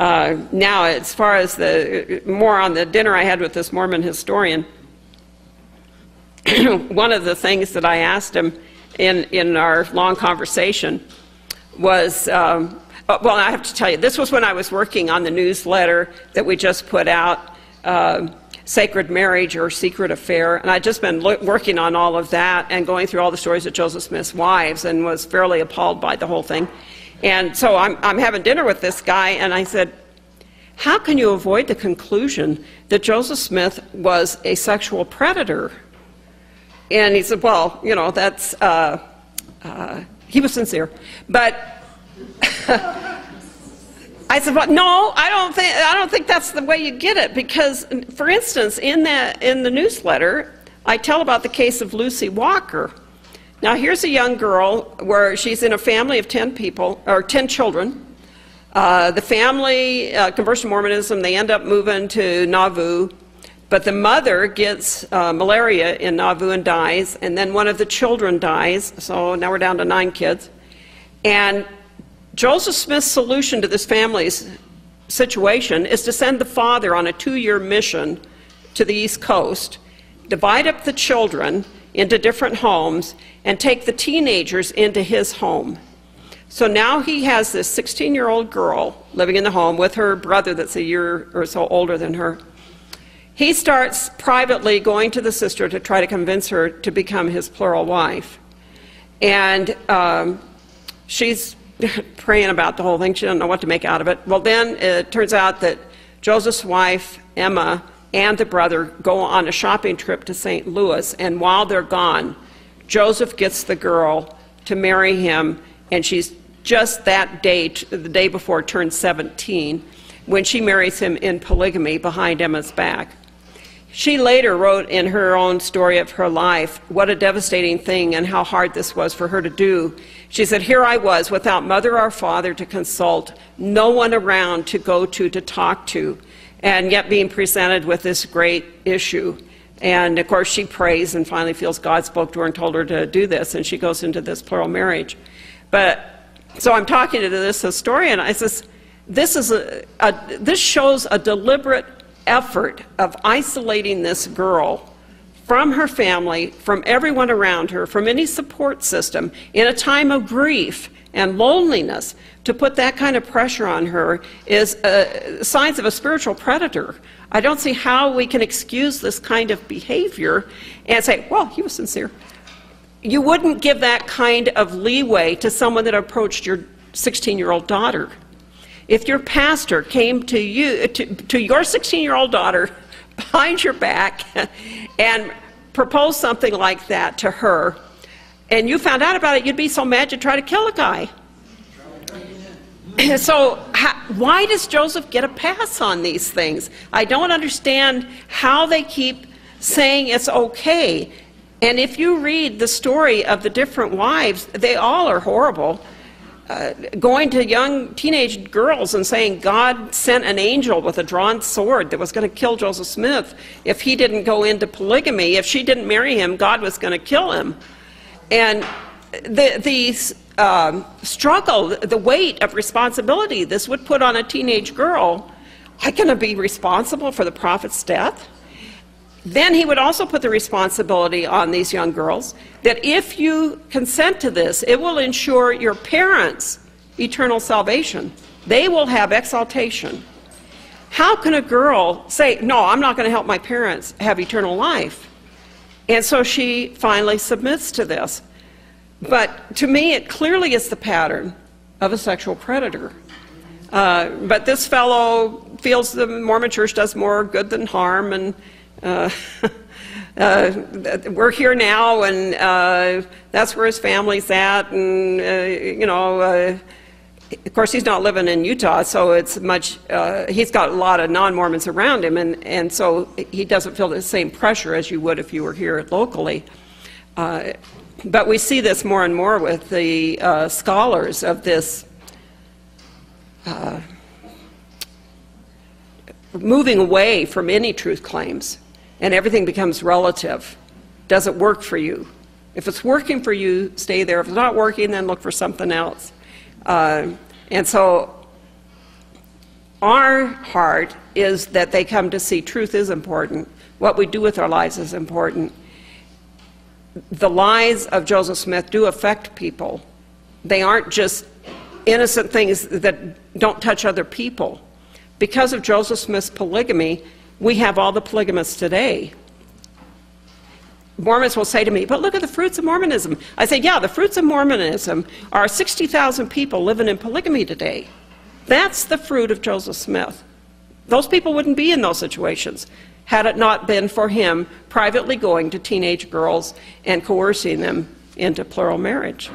Now, as far as more on the dinner I had with this Mormon historian, one of the things that I asked him in our long conversation was, well, I have to tell you, this was when I was working on the newsletter that we just put out, Sacred Marriage or Secret Affair, and I'd just been working on all of that and going through all the stories of Joseph Smith's wives and was fairly appalled by the whole thing. And so I'm having dinner with this guy, and I said, how can you avoid the conclusion that Joseph Smith was a sexual predator? And he said, well, you know, that's, he was sincere. But I said, well, no, I don't think that's the way you get it, because, for instance, in the newsletter, I tell about the case of Lucy Walker. Now, here's a young girl where she's in a family of 10 people, or 10 children. The family converts to Mormonism. They end up moving to Nauvoo, but the mother gets malaria in Nauvoo and dies, and then one of the children dies, so now we're down to 9 kids. And Joseph Smith's solution to this family's situation is to send the father on a 2-year mission to the East Coast, divide up the children into different homes, and take the teenagers into his home. So now he has this 16-year-old girl living in the home with her brother that's a year or so older than her. He starts privately going to the sister to try to convince her to become his plural wife. And she's praying about the whole thing. She doesn't know what to make out of it. Well, then it turns out that Joseph's wife, Emma, and the brother go on a shopping trip to St. Louis, and while they're gone, Joseph gets the girl to marry him, and she's just that day, the day before, turned 17, when she marries him in polygamy behind Emma's back. She later wrote in her own story of her life what a devastating thing and how hard this was for her to do. She said, here I was without mother or father to consult, no one around to go to talk to, and yet being presented with this great issue. And of course she prays and finally feels God spoke to her and told her to do this, and she goes into this plural marriage. But so I'm talking to this historian. I says, this shows a deliberate effort of isolating this girl from her family, from everyone around her, from any support system, in a time of grief and loneliness. To put that kind of pressure on her is signs of a spiritual predator. I don't see how we can excuse this kind of behavior and say, well, he was sincere. You wouldn't give that kind of leeway to someone that approached your 16-year-old daughter. If your pastor came to you, to your 16-year-old daughter behind your back and proposed something like that to her, and you found out about it, you'd be so mad you'd try to kill a guy. So why does Joseph get a pass on these things? I don't understand how they keep saying it's okay. And if you read the story of the different wives, they all are horrible. Going to young teenage girls and saying God sent an angel with a drawn sword that was going to kill Joseph Smith. If he didn't go into polygamy, if she didn't marry him, God was going to kill him. And the struggle, the weight of responsibility this would put on a teenage girl, I'm going to be responsible for the prophet's death? Then he would also put the responsibility on these young girls that if you consent to this, it will ensure your parents' eternal salvation. They will have exaltation. How can a girl say, no, I'm not going to help my parents have eternal life? And so she finally submits to this. But to me, it clearly is the pattern of a sexual predator. But this fellow feels the Mormon Church does more good than harm, and we're here now, and that's where his family's at, and you know, of course he's not living in Utah, so it's much, he's got a lot of non-Mormons around him, and so he doesn't feel the same pressure as you would if you were here locally. But we see this more and more with the scholars of this moving away from any truth claims, and everything becomes relative. Does it work for you? If it's working for you, stay there. If it's not working, then look for something else. And so our heart is that they come to see truth is important. What we do with our lives is important. The lies of Joseph Smith do affect people. They aren't just innocent things that don't touch other people. Because of Joseph Smith's polygamy, we have all the polygamists today. Mormons will say to me, but look at the fruits of Mormonism. I say, yeah, the fruits of Mormonism are 60,000 people living in polygamy today. That's the fruit of Joseph Smith. Those people wouldn't be in those situations had it not been for him privately going to teenage girls and coercing them into plural marriage.